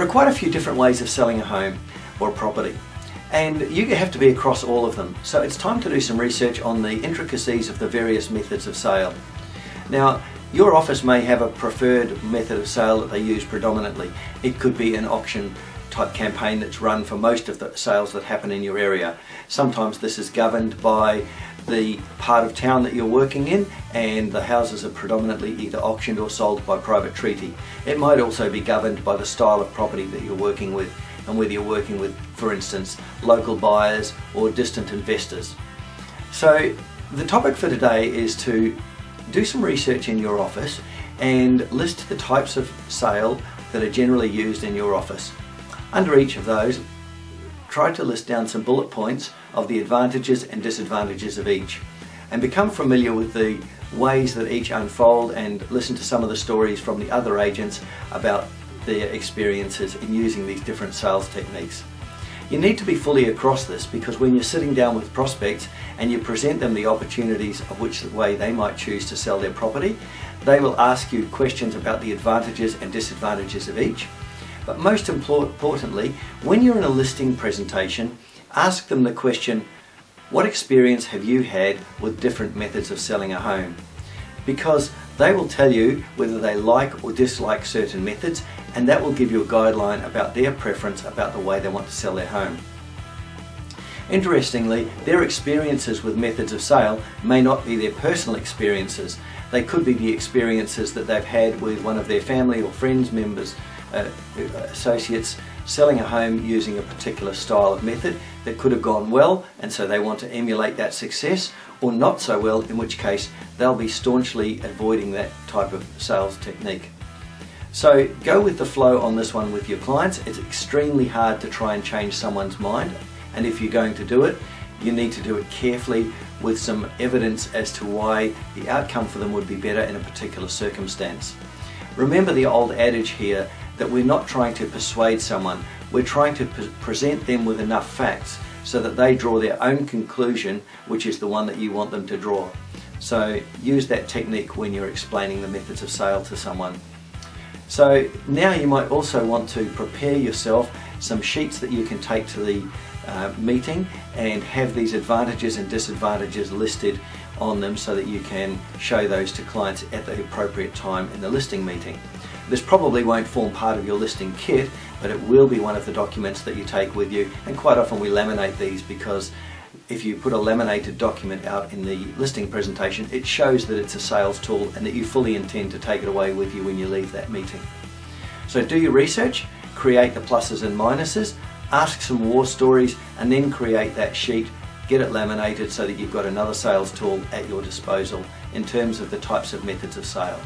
are quite a few different ways of selling a home or a property, and you have to be across all of them. So it's time to do some research on the intricacies of the various methods of sale. Now, your office may have a preferred method of sale that they use predominantly. It could be an auction type campaign that's run for most of the sales that happen in your area. Sometimes this is governed by the part of town that you're working in, and the houses are predominantly either auctioned or sold by private treaty. It might also be governed by the style of property that you're working with, and whether you're working with, for instance, local buyers or distant investors. So the topic for today is to do some research in your office and list the types of sale that are generally used in your office. Under each of those, try to list down some bullet points of the advantages and disadvantages of each, and become familiar with the ways that each unfold, and listen to some of the stories from the other agents about their experiences in using these different sales techniques. You need to be fully across this, because when you're sitting down with prospects and you present them the opportunities of which way they might choose to sell their property, they will ask you questions about the advantages and disadvantages of each. But most importantly, when you're in a listing presentation, ask them the question, what experience have you had with different methods of selling a home? Because they will tell you whether they like or dislike certain methods, and that will give you a guideline about their preference about the way they want to sell their home. Interestingly, their experiences with methods of sale may not be their personal experiences. They could be the experiences that they've had with one of their family or friends, members, associates selling a home using a particular style of method that could have gone well, and so they want to emulate that success, or not so well, in which case they'll be staunchly avoiding that type of sales technique. So go with the flow on this one with your clients. It's extremely hard to try and change someone's mind, and if you're going to do it, you need to do it carefully with some evidence as to why the outcome for them would be better in a particular circumstance. Remember the old adage here that we're not trying to persuade someone, we're trying to present them with enough facts so that they draw their own conclusion, which is the one that you want them to draw. So use that technique when you're explaining the methods of sale to someone. So now you might also want to prepare yourself some sheets that you can take to the meeting and have these advantages and disadvantages listed on them so that you can show those to clients at the appropriate time in the listing meeting. This probably won't form part of your listing kit, but it will be one of the documents that you take with you, and quite often we laminate these, because if you put a laminated document out in the listing presentation, it shows that it's a sales tool and that you fully intend to take it away with you when you leave that meeting. So do your research, create the pluses and minuses, ask some war stories, and then create that sheet, get it laminated so that you've got another sales tool at your disposal in terms of the types of methods of sale.